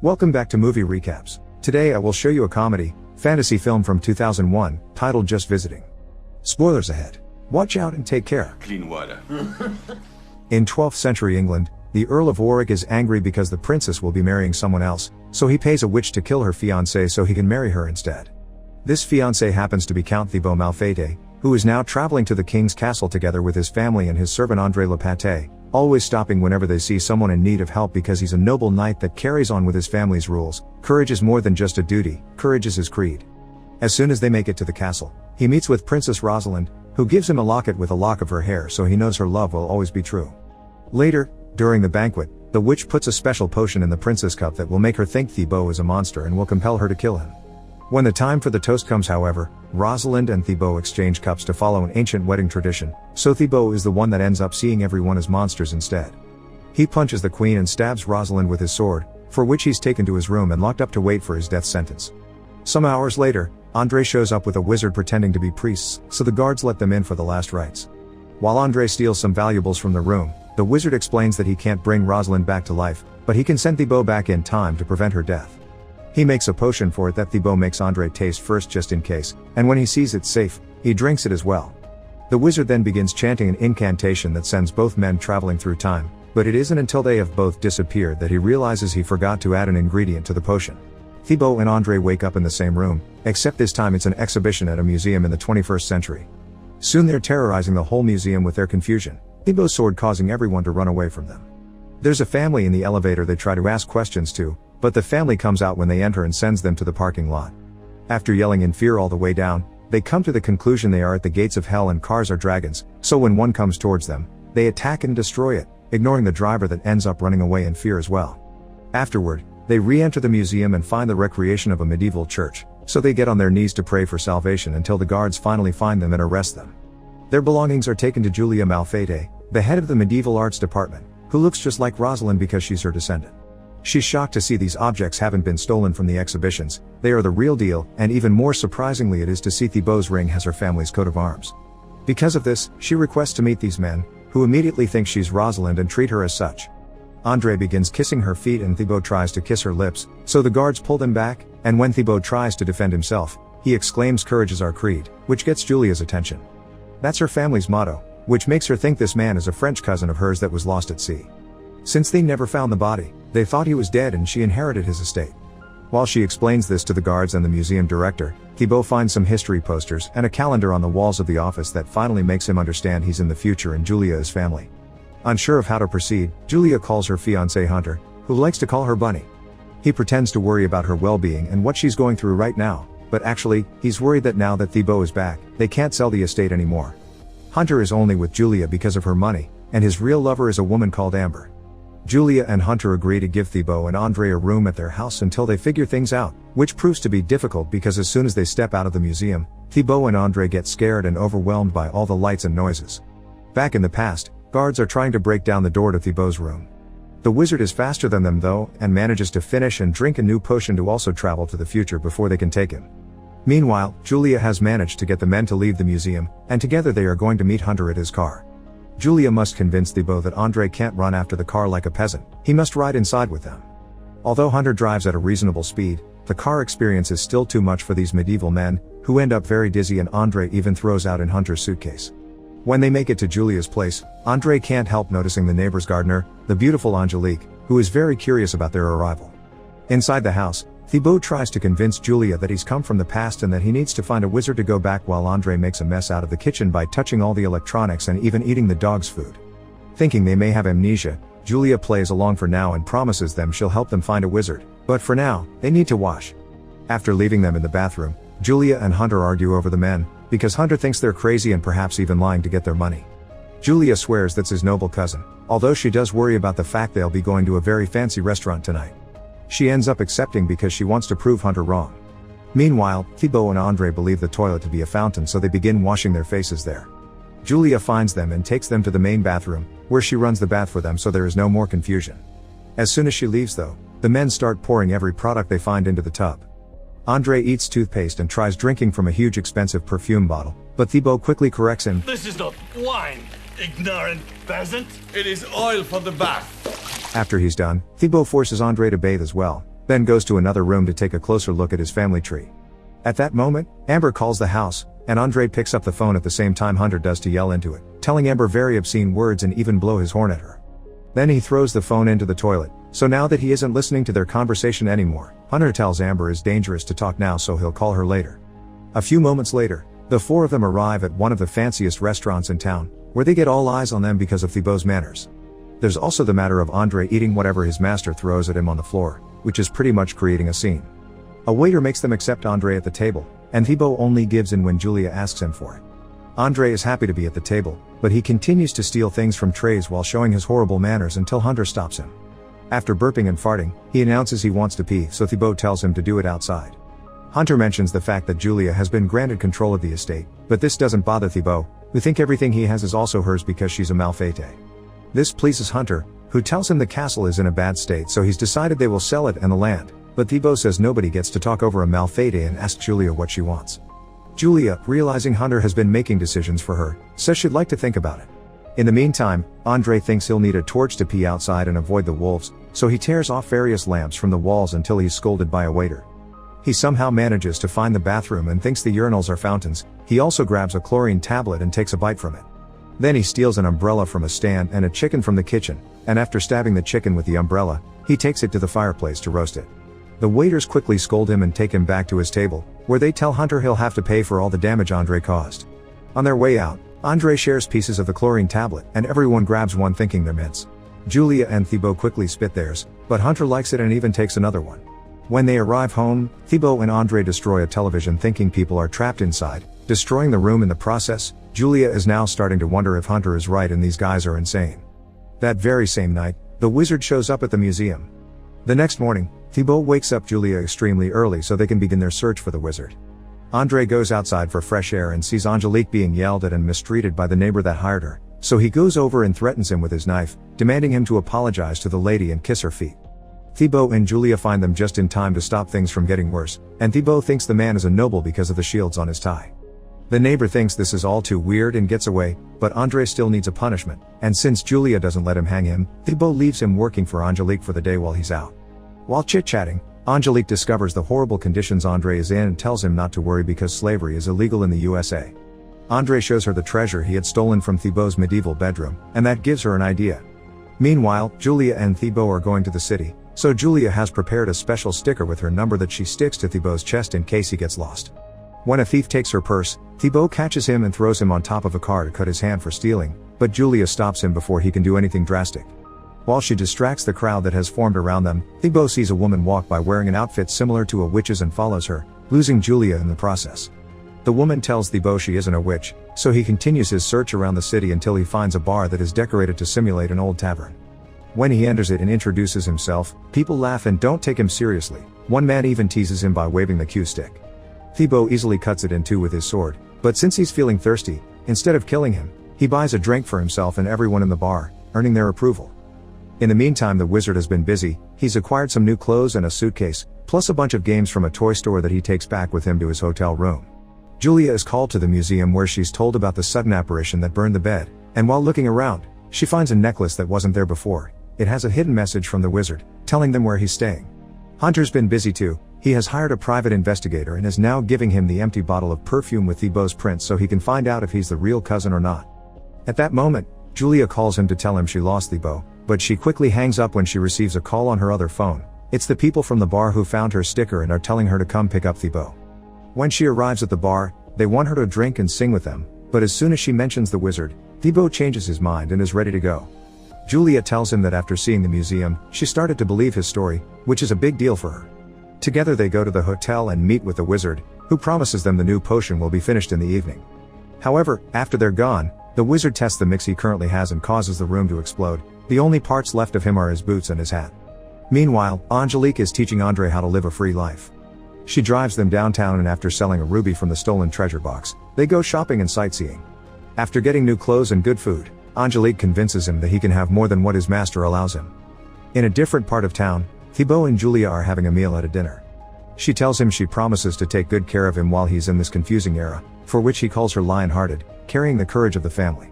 Welcome back to Movie Recaps. Today I will show you a comedy, fantasy film from 2001, titled Just Visiting. Spoilers ahead. Watch out and take care. Clean water. In 12th century England, the Earl of Warwick is angry because the princess will be marrying someone else, so he pays a witch to kill her fiancé so he can marry her instead. This fiancé happens to be Count Thibaut Malfait, who is now traveling to the king's castle together with his family and his servant André Le Pâté, always stopping whenever they see someone in need of help because he's a noble knight that carries on with his family's rules. Courage is more than just a duty, courage is his creed. As soon as they make it to the castle, he meets with Princess Rosalind, who gives him a locket with a lock of her hair so he knows her love will always be true. Later, during the banquet, the witch puts a special potion in the princess cup that will make her think Thibaut is a monster and will compel her to kill him. When the time for the toast comes however, Rosalind and Thibaut exchange cups to follow an ancient wedding tradition, so Thibaut is the one that ends up seeing everyone as monsters instead. He punches the queen and stabs Rosalind with his sword, for which he's taken to his room and locked up to wait for his death sentence. Some hours later, André shows up with a wizard pretending to be priests, so the guards let them in for the last rites. While André steals some valuables from the room, the wizard explains that he can't bring Rosalind back to life, but he can send Thibaut back in time to prevent her death. He makes a potion for it that Thibaut makes André taste first just in case, and when he sees it's safe, he drinks it as well. The wizard then begins chanting an incantation that sends both men traveling through time, but it isn't until they have both disappeared that he realizes he forgot to add an ingredient to the potion. Thibaut and André wake up in the same room, except this time it's an exhibition at a museum in the 21st century. Soon they're terrorizing the whole museum with their confusion, Thibaut's sword causing everyone to run away from them. There's a family in the elevator they try to ask questions to, but the family comes out when they enter and sends them to the parking lot. After yelling in fear all the way down, they come to the conclusion they are at the gates of hell and cars are dragons, so when one comes towards them, they attack and destroy it, ignoring the driver that ends up running away in fear as well. Afterward, they re-enter the museum and find the recreation of a medieval church, so they get on their knees to pray for salvation until the guards finally find them and arrest them. Their belongings are taken to Julia Malfait, the head of the medieval arts department, who looks just like Rosalind because she's her descendant. She's shocked to see these objects haven't been stolen from the exhibitions, they are the real deal, and even more surprisingly it is to see Thibaut's ring has her family's coat of arms. Because of this, she requests to meet these men, who immediately think she's Rosalind and treat her as such. André begins kissing her feet and Thibaut tries to kiss her lips, so the guards pull them back, and when Thibaut tries to defend himself, he exclaims courage is our creed, which gets Julia's attention. That's her family's motto, which makes her think this man is a French cousin of hers that was lost at sea. Since they never found the body, they thought he was dead and she inherited his estate. While she explains this to the guards and the museum director, Thibaut finds some history posters and a calendar on the walls of the office that finally makes him understand he's in the future and Julia is family. Unsure of how to proceed, Julia calls her fiancé Hunter, who likes to call her Bunny. He pretends to worry about her well-being and what she's going through right now, but actually, he's worried that now that Thibaut is back, they can't sell the estate anymore. Hunter is only with Julia because of her money, and his real lover is a woman called Amber. Julia and Hunter agree to give Thibaut and André a room at their house until they figure things out, which proves to be difficult because as soon as they step out of the museum, Thibaut and André get scared and overwhelmed by all the lights and noises. Back in the past, guards are trying to break down the door to Thibaut's room. The wizard is faster than them though, and manages to finish and drink a new potion to also travel to the future before they can take him. Meanwhile, Julia has managed to get the men to leave the museum, and together they are going to meet Hunter at his car. Julia must convince Thibaut that André can't run after the car like a peasant, he must ride inside with them. Although Hunter drives at a reasonable speed, the car experience is still too much for these medieval men, who end up very dizzy and André even throws out in Hunter's suitcase. When they make it to Julia's place, André can't help noticing the neighbor's gardener, the beautiful Angelique, who is very curious about their arrival. Inside the house, Thibaut tries to convince Julia that he's come from the past and that he needs to find a wizard to go back while André makes a mess out of the kitchen by touching all the electronics and even eating the dog's food. Thinking they may have amnesia, Julia plays along for now and promises them she'll help them find a wizard, but for now, they need to wash. After leaving them in the bathroom, Julia and Hunter argue over the men, because Hunter thinks they're crazy and perhaps even lying to get their money. Julia swears that's his noble cousin, although she does worry about the fact they'll be going to a very fancy restaurant tonight. She ends up accepting because she wants to prove Hunter wrong. Meanwhile, Thibaut and André believe the toilet to be a fountain so they begin washing their faces there. Julia finds them and takes them to the main bathroom, where she runs the bath for them so there is no more confusion. As soon as she leaves though, the men start pouring every product they find into the tub. André eats toothpaste and tries drinking from a huge expensive perfume bottle, but Thibaut quickly corrects him. This is not wine, ignorant peasant. It is oil for the bath. After he's done, Thibaut forces André to bathe as well, then goes to another room to take a closer look at his family tree. At that moment, Amber calls the house, and Andre picks up the phone at the same time Hunter does to yell into it, telling Amber very obscene words and even blow his horn at her. Then he throws the phone into the toilet, so now that he isn't listening to their conversation anymore, Hunter tells Amber it's dangerous to talk now so he'll call her later. A few moments later, the four of them arrive at one of the fanciest restaurants in town, where they get all eyes on them because of Thibault's manners. There's also the matter of Andre eating whatever his master throws at him on the floor, which is pretty much creating a scene. A waiter makes them accept Andre at the table, and Thibault only gives in when Julia asks him for it. Andre is happy to be at the table, but he continues to steal things from trays while showing his horrible manners until Hunter stops him. After burping and farting, he announces he wants to pee, so Thibault tells him to do it outside. Hunter mentions the fact that Julia has been granted control of the estate, but this doesn't bother Thibault, who think everything he has is also hers because she's a Malfate. This pleases Hunter, who tells him the castle is in a bad state so he's decided they will sell it and the land, but Thibault says nobody gets to talk over a Malfate and asks Julia what she wants. Julia, realizing Hunter has been making decisions for her, says she'd like to think about it. In the meantime, Andre thinks he'll need a torch to pee outside and avoid the wolves, so he tears off various lamps from the walls until he's scolded by a waiter. He somehow manages to find the bathroom and thinks the urinals are fountains. He also grabs a chlorine tablet and takes a bite from it. Then he steals an umbrella from a stand and a chicken from the kitchen, and after stabbing the chicken with the umbrella, he takes it to the fireplace to roast it. The waiters quickly scold him and take him back to his table, where they tell Hunter he'll have to pay for all the damage Andre caused. On their way out, Andre shares pieces of the chlorine tablet, and everyone grabs one thinking they're mints. Julia and Thibault quickly spit theirs, but Hunter likes it and even takes another one. When they arrive home, Thibault and Andre destroy a television thinking people are trapped inside, destroying the room in the process. Julia is now starting to wonder if Hunter is right and these guys are insane. That very same night, the wizard shows up at the museum. The next morning, Thibault wakes up Julia extremely early so they can begin their search for the wizard. Andre goes outside for fresh air and sees Angelique being yelled at and mistreated by the neighbor that hired her, so he goes over and threatens him with his knife, demanding him to apologize to the lady and kiss her feet. Thibault and Julia find them just in time to stop things from getting worse, and Thibault thinks the man is a noble because of the shields on his tie. The neighbor thinks this is all too weird and gets away, but Andre still needs a punishment, and since Julia doesn't let him hang him, Thibault leaves him working for Angelique for the day while he's out. While chit-chatting, Angelique discovers the horrible conditions Andre is in and tells him not to worry because slavery is illegal in the USA. Andre shows her the treasure he had stolen from Thibault's medieval bedroom, and that gives her an idea. Meanwhile, Julia and Thibault are going to the city, so Julia has prepared a special sticker with her number that she sticks to Thibault's chest in case he gets lost. When a thief takes her purse, Thibault catches him and throws him on top of a car to cut his hand for stealing, but Julia stops him before he can do anything drastic. While she distracts the crowd that has formed around them, Thibault sees a woman walk by wearing an outfit similar to a witch's and follows her, losing Julia in the process. The woman tells Thibault she isn't a witch, so he continues his search around the city until he finds a bar that is decorated to simulate an old tavern. When he enters it and introduces himself, people laugh and don't take him seriously. One man even teases him by waving the cue stick. Thibault easily cuts it in two with his sword, but since he's feeling thirsty, instead of killing him, he buys a drink for himself and everyone in the bar, earning their approval. In the meantime, the wizard has been busy. He's acquired some new clothes and a suitcase, plus a bunch of games from a toy store that he takes back with him to his hotel room. Julia is called to the museum where she's told about the sudden apparition that burned the bed, and while looking around, she finds a necklace that wasn't there before. It has a hidden message from the wizard, telling them where he's staying. Hunter's been busy too. He has hired a private investigator and is now giving him the empty bottle of perfume with Thibault's print so he can find out if he's the real cousin or not. At that moment, Julia calls him to tell him she lost Thibault, but she quickly hangs up when she receives a call on her other phone. It's the people from the bar who found her sticker and are telling her to come pick up Thibault. When she arrives at the bar, they want her to drink and sing with them, but as soon as she mentions the wizard, Thibault changes his mind and is ready to go. Julia tells him that after seeing the museum, she started to believe his story, which is a big deal for her. Together they go to the hotel and meet with the wizard, who promises them the new potion will be finished in the evening. However, after they're gone, the wizard tests the mix he currently has and causes the room to explode. The only parts left of him are his boots and his hat. Meanwhile, Angelique is teaching Andre how to live a free life. She drives them downtown and after selling a ruby from the stolen treasure box, they go shopping and sightseeing. After getting new clothes and good food, Angelique convinces him that he can have more than what his master allows him. In a different part of town, Thibault and Julia are having a meal at a dinner. She tells him she promises to take good care of him while he's in this confusing era, for which he calls her lion-hearted, carrying the courage of the family.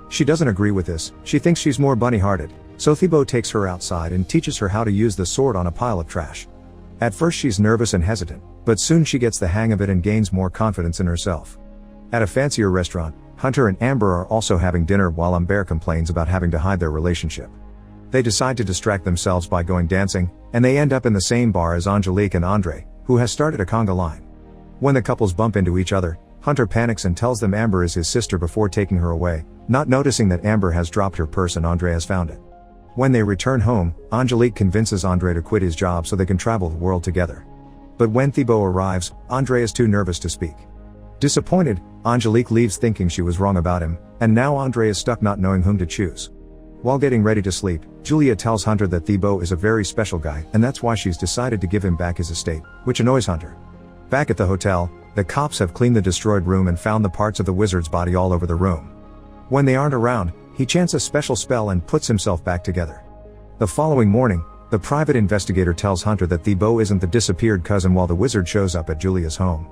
She doesn't agree with this. She thinks she's more bunny-hearted, so Thibault takes her outside and teaches her how to use the sword on a pile of trash. At first she's nervous and hesitant, but soon she gets the hang of it and gains more confidence in herself. At a fancier restaurant, Hunter and Amber are also having dinner while Amber complains about having to hide their relationship. They decide to distract themselves by going dancing, and they end up in the same bar as Angelique and Andre, who has started a conga line. When the couples bump into each other, Hunter panics and tells them Amber is his sister before taking her away, not noticing that Amber has dropped her purse and Andre has found it. When they return home, Angelique convinces Andre to quit his job so they can travel the world together. But when Thibaut arrives, Andre is too nervous to speak. Disappointed, Angelique leaves thinking she was wrong about him, and now Andre is stuck not knowing whom to choose. While getting ready to sleep, Julia tells Hunter that Thibaut is a very special guy and that's why she's decided to give him back his estate, which annoys Hunter. Back at the hotel, the cops have cleaned the destroyed room and found the parts of the wizard's body all over the room. When they aren't around, he chants a special spell and puts himself back together. The following morning, the private investigator tells Hunter that Thibaut isn't the disappeared cousin while the wizard shows up at Julia's home.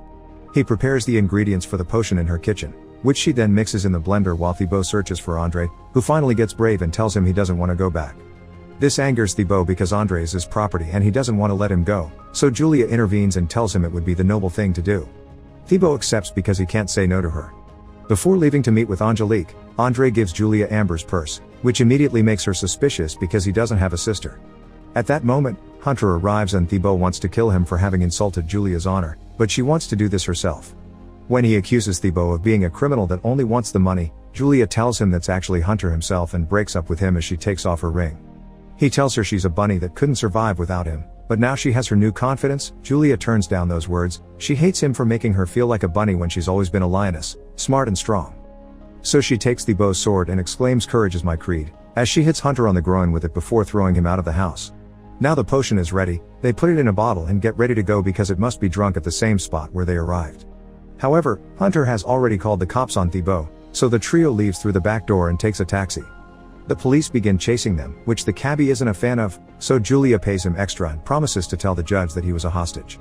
He prepares the ingredients for the potion in her kitchen, which she then mixes in the blender while Thibaut searches for Andre, who finally gets brave and tells him he doesn't want to go back. This angers Thibaut because Andre is his property and he doesn't want to let him go, so Julia intervenes and tells him it would be the noble thing to do. Thibaut accepts because he can't say no to her. Before leaving to meet with Angelique, Andre gives Julia Amber's purse, which immediately makes her suspicious because he doesn't have a sister. At that moment, Hunter arrives and Thibaut wants to kill him for having insulted Julia's honor, but she wants to do this herself. When he accuses Thibaut of being a criminal that only wants the money, Julia tells him that's actually Hunter himself and breaks up with him as she takes off her ring. He tells her she's a bunny that couldn't survive without him, but now she has her new confidence. Julia turns down those words. She hates him for making her feel like a bunny when she's always been a lioness, smart and strong. So she takes Thibaut's sword and exclaims, "Courage is my creed," as she hits Hunter on the groin with it before throwing him out of the house. Now the potion is ready, they put it in a bottle and get ready to go because it must be drunk at the same spot where they arrived. However, Hunter has already called the cops on Thibaut, so the trio leaves through the back door and takes a taxi. The police begin chasing them, which the cabbie isn't a fan of, so Julia pays him extra and promises to tell the judge that he was a hostage.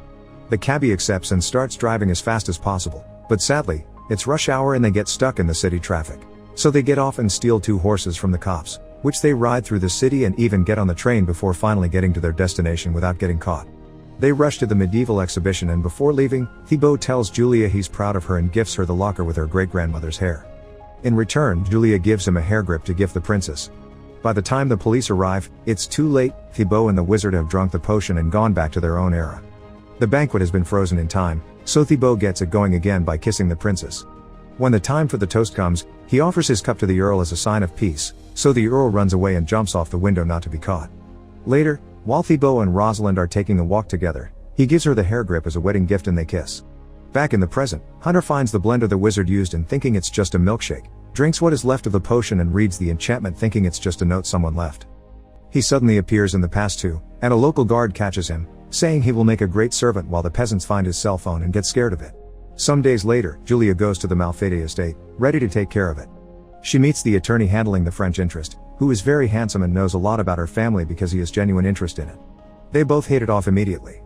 The cabbie accepts and starts driving as fast as possible, but sadly, it's rush hour and they get stuck in the city traffic. So they get off and steal 2 horses from the cops, which they ride through the city and even get on the train before finally getting to their destination without getting caught. They rush to the medieval exhibition and before leaving, Thibaut tells Julia he's proud of her and gifts her the locker with her great-grandmother's hair. In return, Julia gives him a hair grip to gift the princess. By the time the police arrive, it's too late. Thibaut and the wizard have drunk the potion and gone back to their own era. The banquet has been frozen in time, so Thibaut gets it going again by kissing the princess. When the time for the toast comes, he offers his cup to the earl as a sign of peace, so the earl runs away and jumps off the window not to be caught. Later, while Thibaut and Rosalind are taking a walk together, he gives her the hair grip as a wedding gift and they kiss. Back in the present, Hunter finds the blender the wizard used and thinking it's just a milkshake, drinks what is left of the potion and reads the enchantment thinking it's just a note someone left. He suddenly appears in the past too, and a local guard catches him, saying he will make a great servant while the peasants find his cell phone and get scared of it. Some days later, Julia goes to the Malfatti estate, ready to take care of it. She meets the attorney handling the French interest, who is very handsome and knows a lot about her family because he has genuine interest in it. They both hit it off immediately.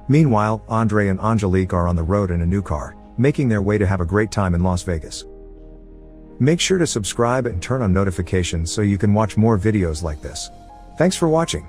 Meanwhile, Andre and Angelique are on the road in a new car, making their way to have a great time in Las Vegas. Make sure to subscribe and turn on notifications so you can watch more videos like this. Thanks for watching.